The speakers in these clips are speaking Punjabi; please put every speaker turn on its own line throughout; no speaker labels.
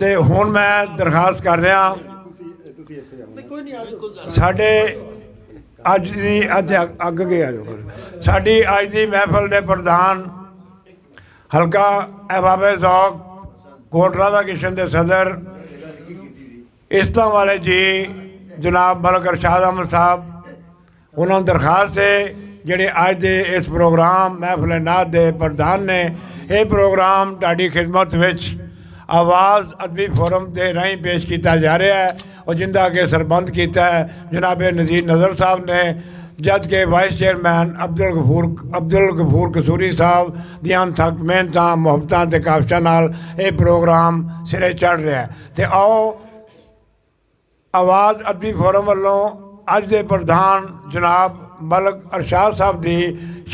ਤੇ ਹੁਣ ਮੈਂ ਦਰਖਾਸਤ ਕਰ ਰਿਹਾ ਸਾਡੇ ਅੱਜ ਅੱਗੇ ਆ ਜਾਓ। ਸਾਡੀ ਅੱਜ ਦੀ ਮਹਿਫਲ ਦੇ ਪ੍ਰਧਾਨ ਹਲਕਾ ਅਹਿਬਾਬੇ ਜ਼ੌਕ ਕੋਟ ਰਾਧਾ ਕ੍ਰਿਸ਼ਨ ਦੇ ਸਦਰ ਇਸਤਾਂ ਵਾਲੇ ਜੀ ਜਨਾਬ ਮਲਕ ਅਰਸ਼ਾਦ ਅਹਿਮਦ ਸਾਹਿਬ, ਉਹਨਾਂ ਨੂੰ ਦਰਖਾਸਤ ਹੈ ਜਿਹੜੇ ਅੱਜ ਦੇ ਇਸ ਪ੍ਰੋਗਰਾਮ ਮਹਿਫਲ ਨਾਤ ਦੇ ਪ੍ਰਧਾਨ ਨੇ। ਇਹ ਪ੍ਰੋਗਰਾਮ ਤੁਹਾਡੀ ਖਿਦਮਤ ਵਿੱਚ ਆਵਾਜ਼ ਅਦਬੀ ਫੋਰਮ ਦੇ ਰਾਹੀਂ ਪੇਸ਼ ਕੀਤਾ ਜਾ ਰਿਹਾ ਹੈ और जिंदा के सरबंद किया है जनाब नज़ीर नज़र साहब ने, जज के वाइस चेयरमैन अब्दुल गफूर कसूरी साहब दियां थक मेहनत मुहब्बत के काफिशा नाल ये प्रोग्राम सिरे चढ़ रहा है। तो आओ आवाज़ अदबी फोरम वालों अज के प्रधान जनाब मलक अरशाद साहब की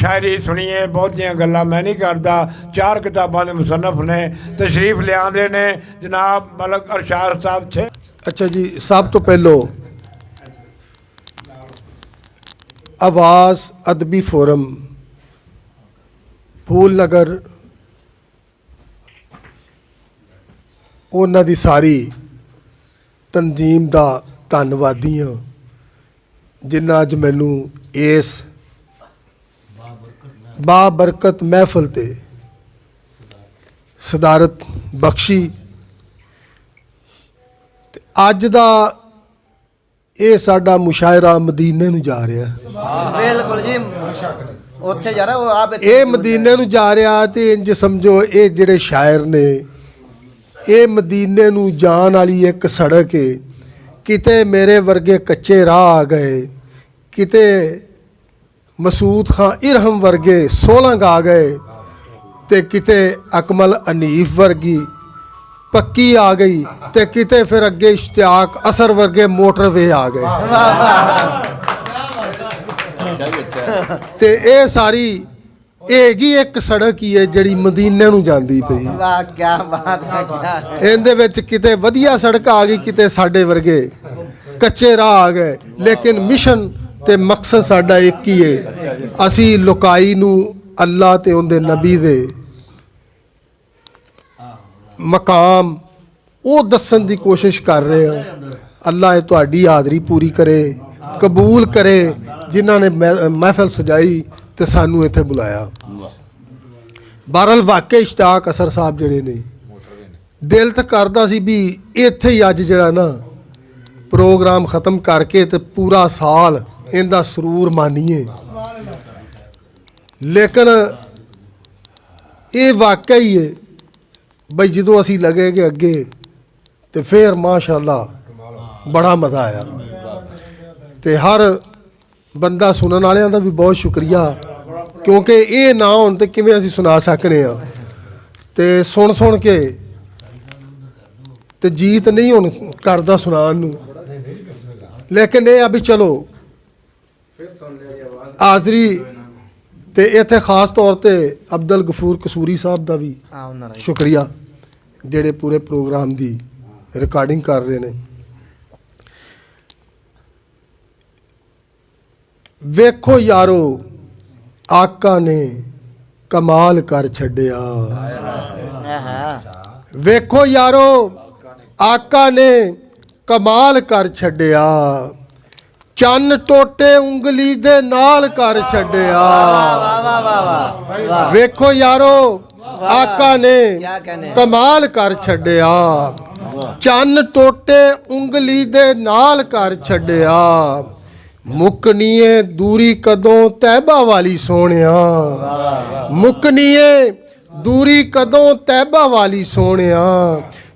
शायरी सुनिए। बहुतियाँ गल्लां मैं नहीं करता, 4 किताबों के मुसन्नफ ने तशरीफ लियादे ने जनाब मलक अरशाद साहब छे।
अच्छा जी, सब तो पहलो आवाज़ अदबी फोरम फूल नगर उन्हां दी सारी तंजीम दा धन्नवादी हाँ जिन्हां अज मैनू इस बाबरकत महफल ते सदारत बख्शी। अज दा ये साडा मुशायरा मदीने नूं जा रहा।
बिल्कुल जी, उत्थे जा रहा वो आप
ये मदीने नूं जा रहा। तो इंज समझो ये जिहड़े शायर ने ये मदीने नूं जान वाली एक सड़क है। किते मेरे वर्गे कच्चे राह आ गए, किते मसूद खां इरहम वर्गे सोलंग आ गए, ते किते अकमल अनीफ वर्गी पक्की आ गई, ते किते फिर अगे इश्तियाक असर वर्गे मोटरवे आ गए। ते ये सारी एगी एक सड़क ही है जिहड़ी मदीने नूं जांदी पई।
वाह क्या बात है, क्या
इहदे विच किते वधिया सड़क आ गई, किते साडे वर्गे कच्चे राह आ गए, लेकिन मिशन ते मकसद साडा एक ही है। असी लुकाई नूं अल्लाह ते उहदे नबी दे मकाम वो दसन की कोशिश कर रहे हैं। अल्लाह तुहाडी हाज़री पूरी करे, कबूल करे जिन्हों ने महफिल सजाई तो सानू इत्थे बुलाया। बहरहाल वाकई इश्तियाक असर साहब जिहड़े ने दिल तो करदा सी भी इत्थे ही अज जिहड़ा ना प्रोग्राम ख़त्म करके तो पूरा साल इनका सरूर मानीए, लेकिन ये वाकई है बई जो असी लगे कि अगे तो फिर माशाअल्लाह बड़ा मज़ा आया। तो हर बंदा सुनने वालियां दा भी बहुत शुक्रिया, क्योंकि ये ना होन तो किवें असी सुना सकने आ। तो सुन के तो जीत नहीं हुण करदा सुनान नूं, लेकिन ये अभी चलो हाज़री तो इत्थे खास तौर पर अब्दुल गफूर कसूरी साहब का भी शुक्रिया जिहड़े पूरे प्रोग्राम की रिकॉर्डिंग कर रहे हैं। वेखो यारो आका ने कमाल कर छड्डिया, वेखो यारो आका ने कमाल कर छड्डिया, चन्न टोटे उंगली दे नाल कर छड्डिया। वेखो यारो आका ने कमाल कर छड्डिया, चन्न टोटे उंगली दे नाल कर छड्डिया। मुकनीए दूरी कदों तैबा वाली सोहणिया, मुकनीए दूरी कदों तैबा वाली सोहणिया,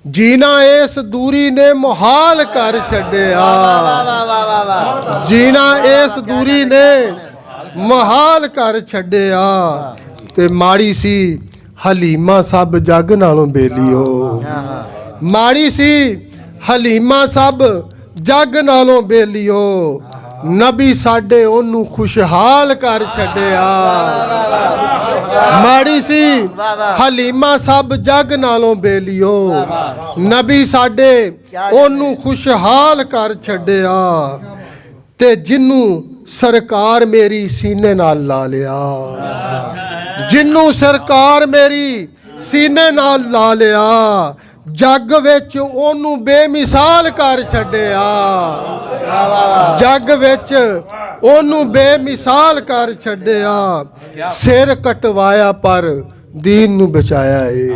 जीना इस दूरी ने मुहाल कर छड्डिया, जीना इस दूरी ने मुहाल कर छड्डिया। ते माड़ी सी हलीमा सब जग नालों बेलियो, माड़ी सी हलीमा सब जग नालों बेलियो, नबी साडे ओनू खुशहाल कर छड्डिया। माड़ी सी हलीमा सब जग नालों बेलियो, नबी साडे ओनू खुशहाल कर छड्डिया। ते जिन्नू सरकार मेरी सीने नाल ला लिया, जिन्नू सरकार मेरी सीने नाल ला लिया, ਜੱਗ ਵਿੱਚ ਉਹਨੂੰ ਬੇਮਿਸਾਲ ਕਰ ਛੱਡਿਆ। ਜੱਗ ਵਿੱਚ ਉਹਨੂੰ ਬੇਮਿਸਾਲ ਕਰ ਛੱਡਿਆ। ਸਿਰ ਕਟਵਾਇਆ ਪਰ ਦੀਨ ਨੂੰ ਬਚਾਇਆ ਏ।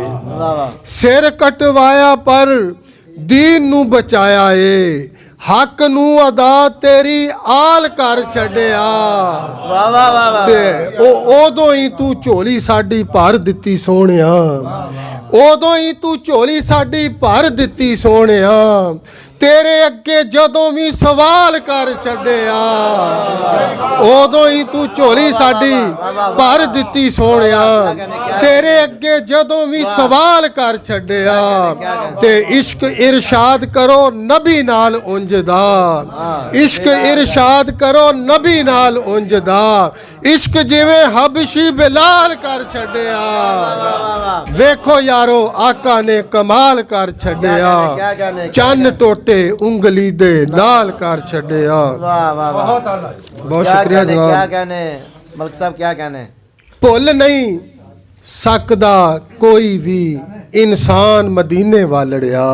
ਸਿਰ ਕਟਵਾਇਆ ਪਰ ਦੀਨ ਨੂੰ ਬਚਾਇਆ ਏ। ਹੱਕ ਨੂੰ ਅਦਾ ਤੇਰੀ ਆਲ ਕਰ ਛੱਡਿਆ।
ਵਾਹ ਵਾਹ ਵਾਹ ਵਾਹ।
ਤੇ ਉਹ ਉਦੋਂ ਹੀ ਤੂੰ ਝੋਲੀ ਸਾਡੀ ਭਰ ਦਿੱਤੀ ਸੋਹਣਿਆ। ਉਦੋਂ ਹੀ ਤੂੰ ਝੋਲੀ ਸਾਡੀ ਭਰ ਦਿੱਤੀ ਸੋਹਣਿਆ। ਤੇਰੇ ਅੱਗੇ ਜਦੋਂ ਵੀ ਸਵਾਲ ਕਰ ਛੱਡਿਆ, ਉਦੋਂ ਹੀ ਤੂੰ ਝੋਲੀ ਸਾਡੀ ਭਰ ਦਿੱਤੀ ਸੋਹਣਿਆ। ਤੇਰੇ ਅੱਗੇ ਜਦੋਂ ਵੀ ਸਵਾਲ ਕਰ ਛੱਡਿਆ। ਤੇ ਇਸ਼ਕ ਇਰਸ਼ਾਦ ਕਰੋ ਨਬੀ ਨਾਲ ਉਂਝਦਾ। ਇਸ਼ਕ ਇਰਸ਼ਾਦ ਕਰੋ ਨਬੀ ਨਾਲ ਉਂਝਦਾ। ਇਸ਼ਕ ਜਿਵੇਂ ਹਬਸ਼ੀ ਬਿਲਾਲ ਕਰ ਛੱਡਿਆ। ਵੇਖੋ ਯਾਰੋ ਆਕਾ ਨੇ ਕਮਾਲ ਕਰ ਛੱਡਿਆ। ਚੰਨ ਟੋਟੇ ਉਂਗਲੀ ਦੇ ਨਾਲ ਕਰ ਛੱਡਿਆ।
वाह वाह वाह।
ਬਹੁਤ
क्या
ਸ਼ੁਕਰੀਆ
कहने, क्या
ਜਨਾਬ।
कहने मलिक साहब, क्या कहने।
ਭੁੱਲ ਨਹੀਂ ਸਕਦਾ ਕੋਈ ਵੀ ਇਨਸਾਨ ਮਦੀਨੇ ਵਾਲੜਿਆ।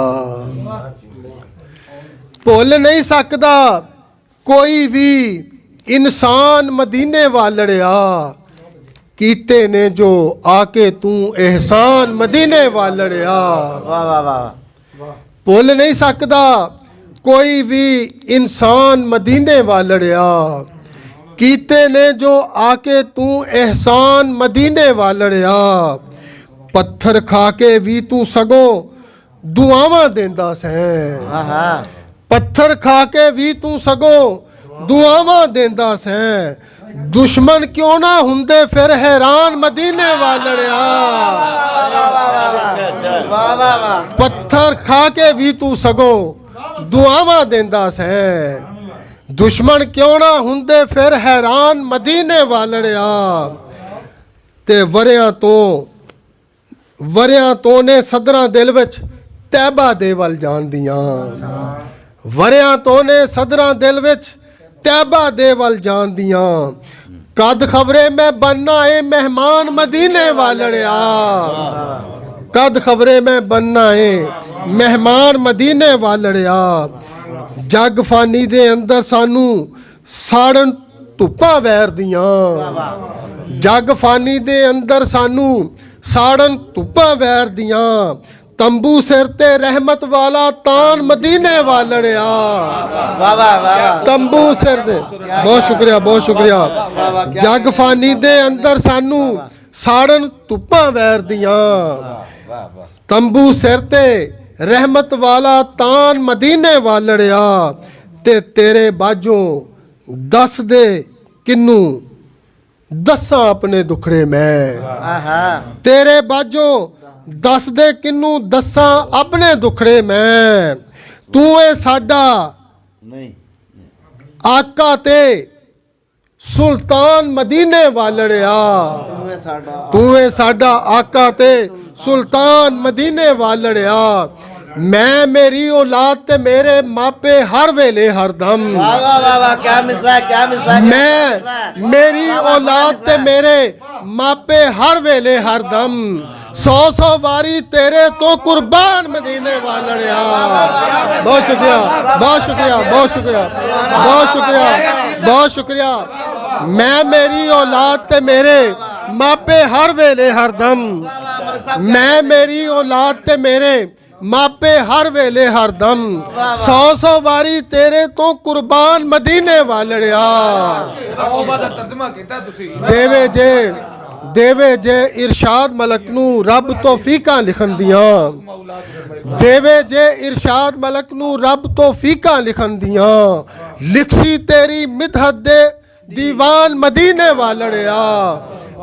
ਭੁੱਲ ਨਹੀਂ ਸਕਦਾ ਕੋਈ ਵੀ ਇਨਸਾਨ ਮਦੀਨੇ ਵਾਲੜਿਆ। ਕੀਤੇ ਨੇ ਜੋ ਆ ਕੇ ਤੂੰ ਇਹਸਾਨ ਮਦੀਨੇ ਵਾਲੜਿਆ।
वाह वाह वाह।
ਭੁੱਲ ਨਹੀਂ ਸਕਦਾ ਕੋਈ ਵੀ ਇਨਸਾਨ ਮਦੀਨੇ ਵਾਲੜਿਆ। ਕੀਤੇ ਨੇ ਜੋ ਆ ਕੇ ਤੂੰ ਇਹਸਾਨ ਮਦੀਨੇ ਵਾਲੜਿਆ। ਪੱਥਰ ਖਾ ਕੇ ਵੀ ਤੂੰ ਸਗੋਂ ਦੁਆਵਾਂ ਦਿੰਦਾ ਸੈਂ।
हाँ हाँ।
ਪੱਥਰ ਖਾ ਕੇ ਵੀ ਤੂੰ ਸਗੋਂ ਦੁਆਵਾਂ ਦਿੰਦਾ ਸੈਂ। ਦੁਸ਼ਮਣ ਕਿਉਂ ਨਾ ਹੁੰਦੇ ਫਿਰ ਹੈਰਾਨ ਮਦੀਨੇ ਵਾਲੜਿਆ।
वाह वाह वाह।
ਪੱਥਰ ਖਾ ਕੇ ਵੀ ਤੂੰ ਸਗੋਂ ਦੁਆਵਾਂ ਦਿੰਦਾ ਸੈਂ। ਦੁਸ਼ਮਣ ਕਿਉਂ ਨਾ ਹੁੰਦੇ ਫਿਰ ਹੈਰਾਨ ਮਦੀਨੇ ਵਾਲੜਿਆ। ਤੇ ਵਰਿਆਂ ਤੋਂ ਨੇ ਸਦਰਾਂ ਦਿਲ ਵਿੱਚ ਤੈਬਾ ਦੇ ਵੱਲ ਜਾਣਦੀਆਂ। ਵਰਿਆਂ ਤੋਂ ਨੇ ਸਦਰਾਂ ਦਿਲ ਵਿੱਚ ਤੈਬਾ ਦੇ ਵੱਲ ਜਾਣਦੀਆਂ। ਕਦ ਖਬਰੇ ਮੈਂ ਬੰਨਾ ਏ ਮਹਿਮਾਨ ਮਦੀਨੇ ਵਾਲੜਿਆ। ਕਦ ਖਬਰੇ ਮੈਂ ਬੰਨਾ ਏ ਮਹਿਮਾਨ ਮਦੀਨੇ ਵਾਲੜਿਆ। ਜੱਗ ਫਾਨੀ ਦੇ ਅੰਦਰ ਸਾਨੂੰ ਸਾੜਨ ਧੁੱਪਾਂ ਵੈਰਦੀਆਂ। ਜੱਗ ਫਾਨੀ ਦੇ ਅੰਦਰ ਸਾਨੂੰ ਸਾੜਨ ਧੁੱਪਾਂ ਵੈਰਦੀਆਂ। ਤੰਬੂ ਸਿਰ ਤੇ ਰਹਿਮਤ ਵਾਲਾ ਤਾਨ ਮਦੀਨੇ ਵਾਲੜਿਆ।
वाह वाह वाह।
ਤੰਬੂ ਸਿਰ ਦੇ ਬਹੁਤ ਸ਼ੁਕਰੀਆ ਬਹੁਤ ਸ਼ੁਕਰੀਆ। ਜੱਗ ਫਾਨੀ ਦੇ ਅੰਦਰ ਸਾਨੂੰ ਸਾੜਨ ਧੁੱਪਾਂ ਵੈਰਦੀਆਂ। ਤੰਬੂ ਸਿਰ ਤੇ ਰਹਿਮਤ ਵਾਲਾ ਤਾਨ ਮਦੀਨੇ ਵਾਲੜਿਆ। ਤੇ ਤੇਰੇ ਬਾਝੋਂ ਦੱਸ ਦੇ ਕਿਨੂੰ ਦੱਸਾਂ ਆਪਣੇ ਦੁਖੜੇ ਮੈਂ।
हाँ हाँ।
ਤੇਰੇ ਬਾਝੋਂ ਦੱਸ ਦੇ ਕਿਨੂੰ ਦੱਸਾਂ ਆਪਣੇ ਦੁਖੜੇ ਮੈਂ। ਤੂੰ ਏ ਸਾਡਾ
नहीं।
ਆਕਾ ਤੇ ਸੁਲਤਾਨ ਮਦੀਨੇ ਵਾਲੜਿਆ।
तुम्हें साड़ा।
ਤੂੰ ਏ ਸਾਡਾ ਆਕਾ ਤੇ ਸੁਲਤਾਨ ਮਦੀਨੇ ਵਾਲੜਿਆ। ਮੈਂ ਮੇਰੀ ਔਲਾਦ ਤੇ ਮੇਰੇ ਮਾਪੇ ਹਰ ਵੇਲੇ ਹਰਦਮ।
वाह वाह वाह वाह। क्या मिसरा, क्या मिसरा।
ਮੈਂ ਮੇਰੀ ਔਲਾਦ ਤੇ ਮੇਰੇ ਮਾਪੇ ਹਰ ਵੇਲੇ ਹਰਦਮ। 100 ਵਾਰੀ ਤੇਰੇ ਤੋਂ ਕੁਰਬਾਨ ਮਦੀਨੇ ਵਾਲੜਿਆ। ਬਹੁਤ ਸ਼ੁਕਰੀਆ ਬਹੁਤ ਸ਼ੁਕਰੀਆ ਬਹੁਤ ਸ਼ੁਕਰੀਆ ਬਹੁਤ ਸ਼ੁਕਰੀਆ ਬਹੁਤ ਸ਼ੁਕਰੀਆ। ਮੈਂ ਮੇਰੀ ਔਲਾਦ ਤੇ ਮੇਰੇ ਮਾਪੇ ਹਰ ਵੇਲੇ ਹਰਦਮ। ਮੈਂ ਮੇਰੀ ਔਲਾਦ ਤੇ ਮੇਰੇ ਮਾਪੇ ਹਰ ਵੇਲੇ ਹਰਦਮ। 100 ਵਾਰੀ ਤੇਰੇ ਤੋਂ ਕੁਰਬਾਨ ਮਦੀਨੇ ਵਾਲੜਿਆ।
ਉਹਦਾ ਤਰਜਮਾ ਕੀਤਾ ਤੁਸੀਂ।
ਦੇਵੇ ਜੇ ਇਰਸ਼ਾਦ ਮਲਕ ਨੂੰ ਰੱਬ ਤੌਫੀਕਾਂ ਲਿਖਣ ਦੀਆਂ। ਦੇਵੇ ਜੇ ਇਰਸ਼ਾਦ ਮਲਕ ਨੂੰ ਰੱਬ ਤੌਫੀਕਾਂ ਲਿਖਣ ਦੀਆਂ। ਲਿਖੀ ਤੇਰੀ ਮਿਦਹਤ ਦੇ ਦੀਵਾਨ ਮਦੀਨੇ ਵਾਲੜਿਆ।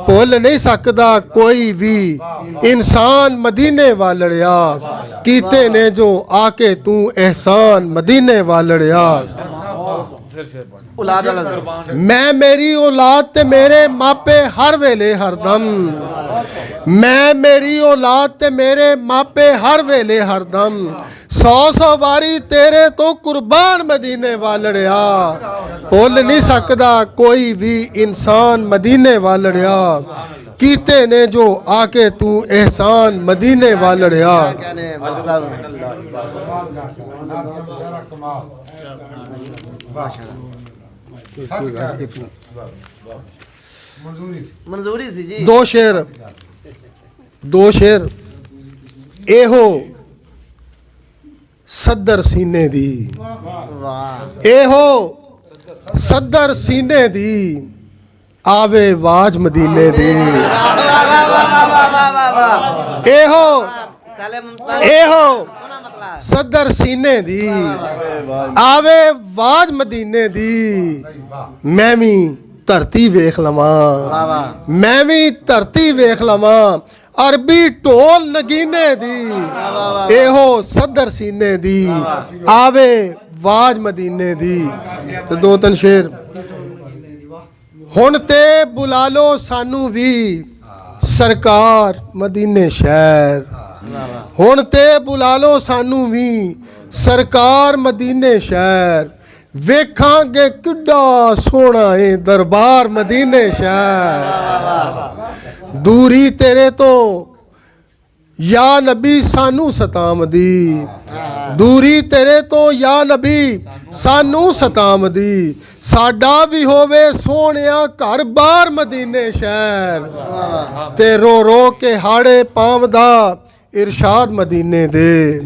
ਭੁੱਲ ਨਹੀਂ ਸਕਦਾ ਕੋਈ ਵੀ ਇਨਸਾਨ ਮਦੀਨੇ ਵਾਲੜਿਆ। ਕੀਤੇ ਨੇ ਜੋ ਆ ਕੇ ਤੂੰ ਇਹਸਾਨ ਮਦੀਨੇ ਵਾਲੜਿਆ।
औलाद वाला।
ਮੈਂ ਮੇਰੀ ਔਲਾਦ ਤੇ ਮੇਰੇ ਮਾਪੇ ਹਰ ਵੇਲੇ ਹਰਦਮ। ਮੈਂ ਮੇਰੀ ਔਲਾਦ ਤੇ ਮੇਰੇ ਮਾਪੇ ਹਰ ਵੇਲੇ ਹਰਦਮ। 100 ਵਾਰੀ ਤੇਰੇ ਤੋਂ ਕੁਰਬਾਨ ਮਦੀਨੇ ਵਾਲੜਿਆ। ਭੁੱਲ ਨਹੀਂ ਸਕਦਾ ਕੋਈ ਵੀ ਇਨਸਾਨ ਮਦੀਨੇ ਵਾਲੜਿਆ। ਕੀਤੇ ਨੇ ਜੋ ਆ ਕੇ ਤੂੰ ਇਹਸਾਨ ਮਦੀਨੇ ਵਾਲੜਿਆ।
کہنے ملک صاحب منظوری سی جی
دو شیر ਇਹੋ ਸੱਦਰ ਸੀਨੇ ਦੀ
واہ
ਇਹੋ ਸੱਦਰ ਸੀਨੇ ਦੀ ਆਵੇ ਆਵਾਜ਼ ਮਦੀਨੇ ਦੀ ਇਹੋ
سالم ممتاز
ਇਹੋ
سونا مطلع
ਸੱਦਰ ਸੀਨੇ ਦੀ ਆਵੇ ਆਵਾਜ਼ ਮਦੀਨੇ ਦੀ ਮੈਂ ਵੀ ਧਰਤੀ ਵੇਖ ਲਵਾਂ ਮੈਂ ਵੀ ਧਰਤੀ ਵੇਖ ਲਵਾਂ ਅਰਬੀ ਢੋਲ ਨਗੀਨੇ ਦੀ ਇਹੋ ਸੱਦਰ ਸੀਨੇ ਦੀ ਆਵੇ ਆਵਾਜ਼ ਮਦੀਨੇ ਦੀ। ਤੇ ਦੋ ਤਿੰਨ ਸ਼ੇਰ ਹੁਣ ਤੇ ਬੁਲਾ ਲੋ ਸਾਨੂੰ ਵੀ ਸਰਕਾਰ ਮਦੀਨੇ ਸ਼ਹਿਰ ਹੁਣ ਤੇ ਬੁਲਾ ਲੋ ਸਾਨੂੰ ਵੀ ਸਰਕਾਰ ਮਦੀਨੇ ਸ਼ਹਿਰ ਵੇਖਾਂਗੇ ਕਿੱਡਾ ਸੋਹਣਾ ਏ ਦਰਬਾਰ ਮਦੀਨੇ ਸ਼ਹਿਰ ਦੂਰੀ ਤੇਰੇ ਤੋਂ ਯਾ ਨਬੀ ਸਾਨੂੰ ਸਤਾਮਦੀ ਦੂਰੀ ਤੇਰੇ ਤੋਂ ਯਾ ਨਬੀ ਸਾਨੂੰ ਸਤਾਮਦੀ ਸਾਡਾ ਵੀ ਹੋਵੇ ਸੋਹਣਿਆ ਘਰ ਬਾਹਰ ਮਦੀਨੇ ਸ਼ਹਿਰ ਤੇ ਰੋ ਰੋ ਕੇ ਹਾੜੇ ਪਾਵਦਾ ਇਰਸ਼ਾਦ ਮਦੀਨੇ ਦੇ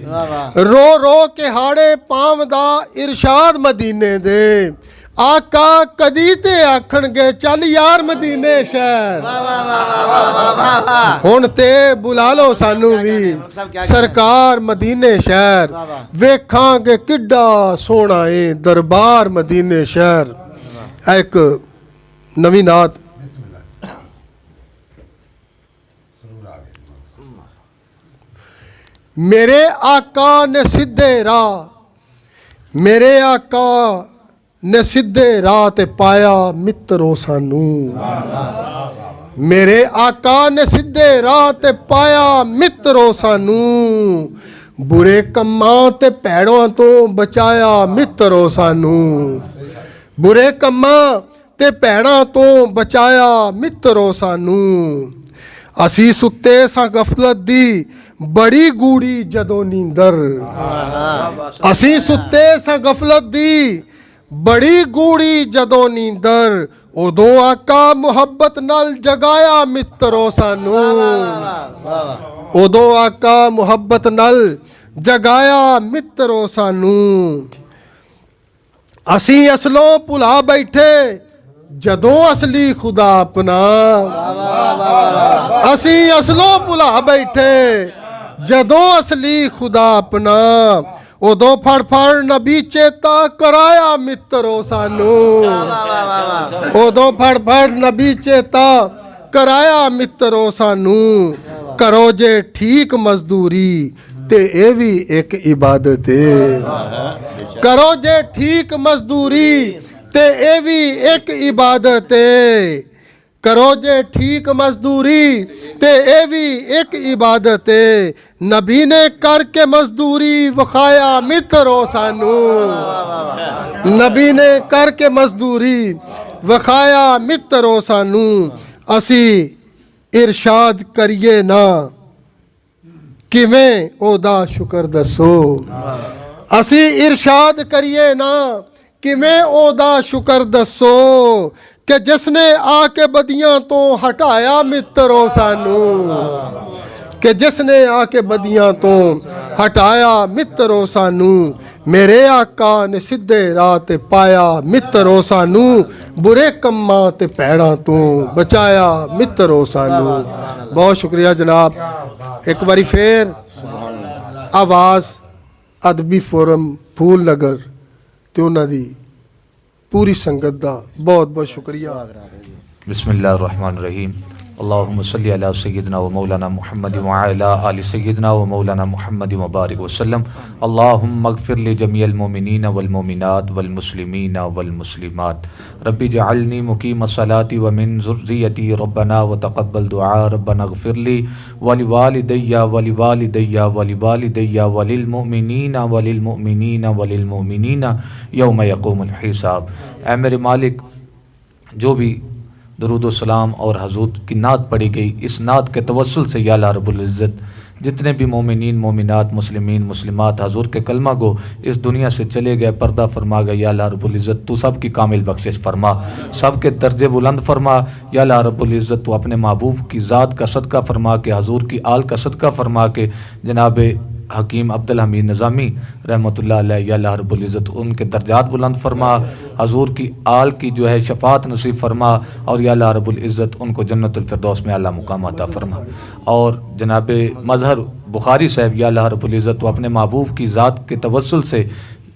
ਰੋ ਰੋ ਕੇ ਹਾੜੇ ਪਾਵਦਾ ਇਰਸ਼ਾਦ ਮਦੀਨੇ ਦੇ ਆਕਾ ਕਦੀ ਤੇ ਆਖਣਗੇ ਚੱਲ ਯਾਰ ਮਦੀਨੇ ਸ਼ਹਿਰ ਹੁਣ ਤੇ ਬੁਲਾ ਲਓ ਸਾਨੂੰ ਵੀ ਸਰਕਾਰ ਮਦੀਨੇ ਸ਼ਹਿਰ ਵੇਖਾਂਗੇ ਕਿੱਡਾ ਸੋਹਣਾ ਏ ਦਰਬਾਰ ਮਦੀਨੇ ਸ਼ਹਿਰ। ਇਹ ਇੱਕ ਨਵੀਂ ਨਾਤ ਮੇਰੇ ਆਕਾ ਨੇ ਸਿੱਧੇ ਰਾਹ ਮੇਰੇ ਆਕਾ ਨੇ ਸਿੱਧੇ ਰਾਹ ਤੇ ਪਾਇਆ ਮਿੱਤਰੋ ਸਾਨੂੰ ਮੇਰੇ ਆਕਾ ਨੇ ਸਿੱਧੇ ਰਾਹ ਤੇ ਪਾਇਆ ਮਿੱਤਰੋ ਸਾਨੂੰ ਬੁਰੇ ਕੰਮਾਂ ਤੇ ਭੈੜਾਂ ਤੋਂ ਬਚਾਇਆ ਮਿੱਤਰੋ ਸਾਨੂੰ ਬੁਰੇ ਕੰਮਾਂ ਤੇ ਭੈੜਾਂ ਤੋਂ ਬਚਾਇਆ ਮਿੱਤਰੋ ਸਾਨੂੰ ਅਸੀਂ ਸੁੱਤੇ ਸਾਂ ਗਫਲਤ ਦੀ ਬੜੀ ਗੂੜੀ ਜਦੋਂ ਨੀਂਦਰ ਅਸੀਂ ਸੁੱਤੇ ਸਾਂ ਗਫਲਤ ਦੀ ਬੜੀ ਗੂੜੀ ਜਦੋਂ ਨੀਂਦਰ ਉਦੋਂ ਆਕਾ ਮੁਹੱਬਤ ਨਾਲ ਜਗਾਇਆ ਮਿੱਤਰੋ ਸਾਨੂੰ ਉਦੋਂ ਆਕਾ ਮੁਹੱਬਤ ਨਾਲ ਜਗਾਇਆ ਮਿੱਤਰੋ ਸਾਨੂੰ ਅਸੀਂ ਅਸਲੋਂ ਭੁਲਾ ਬੈਠੇ ਜਦੋਂ ਅਸਲੀ ਖੁਦਾ ਆਪਣਾ ਅਸੀਂ ਅਸਲੋਂ ਭੁਲਾ ਬੈਠੇ ਜਦੋਂ ਅਸਲੀ ਖੁਦਾ ਆਪਣਾ ਉਦੋਂ ਫੜ ਫੜ ਨਬੀ ਚੇਤਾ ਕਰਾਇਆ ਮਿੱਤਰੋ ਸਾਨੂੰ ਉਦੋਂ ਫੜ ਫੜ ਨਬੀ ਚੇਤਾ ਕਰਾਇਆ ਮਿੱਤਰੋ ਸਾਨੂੰ ਕਰੋ ਜੇ ਠੀਕ ਮਜ਼ਦੂਰੀ ਤੇ ਇਹ ਵੀ ਇੱਕ ਇਬਾਦਤ ਏ ਕਰੋ ਜੇ ਠੀਕ ਮਜ਼ਦੂਰੀ ਤੇ ਇਹ ਵੀ ਇੱਕ ਇਬਾਦਤ ਏ ਕਰੋ ਜੇ ਠੀਕ ਮਜ਼ਦੂਰੀ ਤੇ ਇਹ ਵੀ ਇੱਕ ਇਬਾਦਤ ਏ ਨਬੀ ਨੇ ਕਰਕੇ ਮਜ਼ਦੂਰੀ ਵਿਖਾਇਆ ਮਿੱਤਰੋ ਸਾਨੂੰ ਨਬੀ ਨੇ ਕਰਕੇ ਮਜ਼ਦੂਰੀ ਵਿਖਾਇਆ ਮਿੱਤਰੋ ਸਾਨੂੰ ਅਸੀਂ ਇਰਸ਼ਾਦ ਕਰੀਏ ਨਾ ਕਿਵੇਂ ਉਹਦਾ ਸ਼ੁਕਰ ਦੱਸੋ ਅਸੀਂ ਇਰਸ਼ਾਦ ਕਰੀਏ ਨਾ ਕਿਵੇਂ ਉਹਦਾ ਸ਼ੁਕਰ ਦੱਸੋ ਕਿ ਜਿਸ ਨੇ ਆ ਕੇ ਬਦੀਆਂ ਤੋਂ ਹਟਾਇਆ ਮਿੱਤਰੋ ਸਾਨੂੰ ਕਿ ਜਿਸ ਨੇ ਆ ਕੇ ਬਦੀਆਂ ਤੋਂ ਹਟਾਇਆ ਮਿੱਤਰੋ ਸਾਨੂੰ ਮੇਰੇ ਆਕਾ ਨੇ ਸਿੱਧੇ ਰਾਹ ਤੇ ਪਾਇਆ ਮਿੱਤਰੋ ਸਾਨੂੰ ਬੁਰੇ ਕੰਮਾਂ ਤੇ ਭੈੜਾਂ ਤੋਂ ਬਚਾਇਆ ਮਿੱਤਰੋ ਸਾਨੂੰ। ਬਹੁਤ ਸ਼ੁਕਰੀਆ ਜਨਾਬ। ਇੱਕ ਵਾਰੀ ਫੇਰ ਆਵਾਜ਼ ਅਦਬੀ ਫੋਰਮ ਫੂਲ ਨਗਰ ਤੇ ਉਹਨਾਂ ਦੀ पूरी संगत दा बहुत बहुत शुक्रिया।
बिस्मिल्लाहिर्रहमानिर्रहीम अल्लाहुम्मा सल्ली अला सय्यिदिना व मौलाना मुहम्मद व अला आलि सय्यिदिना व मौलाना मुहम्मद व बारिक वसल्लम। अल्लाहुम्मा अगफिर लि जमीअल मुमिनीना वल मुमिनात वल मुस्लिमीना वल मुस्लिमात रब्बी जअलनी मुकीम सलाती व मिन ज़ुर्रियती रब्बना व तक़ब्बल दुआ रब्बना अगफिर लि व लिवालिदैया व लिवालिदैया व लिवालिदैया व लिल मुमिनीना व लिल मुमिनीना व लिल मुमिनीना यौम यक़ूमुल हिसाब। ऐ मेरे मालिक, जो भी درود و سلام اور حضور کی نعت پڑھی گئی. اس نعت کے توسل سے یا اللہ رب العزت جتنے بھی مومنین مومنات مسلمین مسلمات حضور کے کلمہ گو اس دنیا سے چلے گئے پردہ فرما گئے یا اللہ رب العزت تو سب کی کامل بخشش فرما, سب کے درجے بلند فرما یا اللہ رب العزت تو اپنے محبوب کی ذات کا صدقہ فرما کے حضور کی آل کا صدقہ فرما کے جناب حکیم عبدالحمید نظامی رحمۃ اللہ علیہ یا اللہ رب العزت ان کے درجات بلند فرما, حضور کی آل کی جو ہے شفاعت نصیب فرما اور یا اللہ رب العزت ان کو جنت الفردوس میں اعلیٰ مقام عطا فرما. اور جناب مظہر بخاری صاحب یا اللہ رب العزت تو اپنے محبوب کی ذات کے توسل سے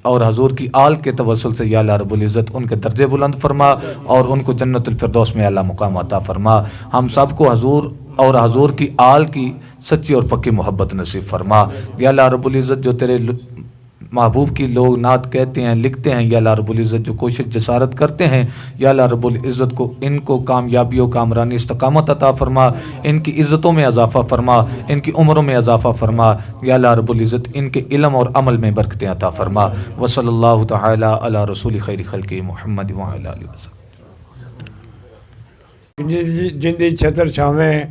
اور حضور کی آل کے توسل سے یا اللہ رب العزت ان کے درجے بلند فرما اور ان کو جنت الفردوس میں اعلیٰ مقام عطا فرما. ہم سب کو حضور اور حضور کی آل کی سچی اور پکی محبت نصیب فرما یا اللہ رب العزت. جو تیرے محبوب کی لوگ نعت کہتے ہیں لکھتے ہیں یا اللہ رب العزت جو کوشش جسارت کرتے ہیں یا اللہ رب العزت کو ان کو کامیابی و کامرانی استقامت عطا فرما, ان کی عزتوں میں اضافہ فرما, ان کی عمروں میں اضافہ فرما یا اللہ رب العزت ان کے علم اور عمل میں برکتیں عطا فرما. وصلی اللہ تعالی علی رسول خیر خلق محمد وعلی آلہ وسلم.
جندی چھتر چھاویں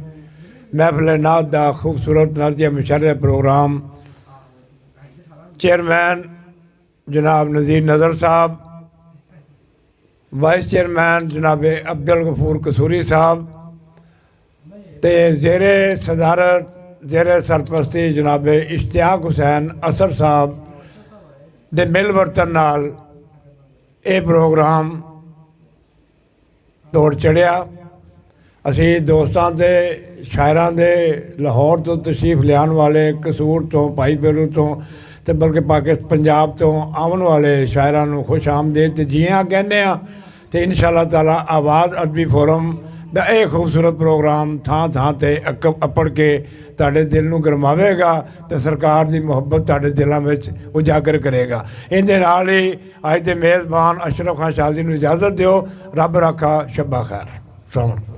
محفل نعت دا خوبصورت نعتیہ مشرع پروگرام چیئرمین جناب نذیر نظر صاحب, وائس چیئرمین جناب عبدالغفور قصوری صاحب تے زیر صدارت زیر سرپرستی جناب اشتیاق حسین اثر صاحب دے مل ورتن نال اے پروگرام توڑ چڑھیا. اسی دوستاں دے شاعراں دے لاہور تو تشریف لیان والے قصور تو پائی پیرو تو تے بلکہ پنجاب تو آون والے شاعراں نو خوش آمدید تے جیاں کہنے ہیں تے انشاءاللہ تعالیٰ آواز ادبی فورم دا اے خوبصورت پروگرام تھان تھان تے اپڑ کے تاڑے دل نو گرماوے گا تے سرکار دی محبت تاڑے دلاں وچ اجاگر کرے گا. اندے نال ہی اج دے میزبان اشرف خان شازی نو اجازت دیو. رب رکھا, شبہ خیر. السلام علیکم.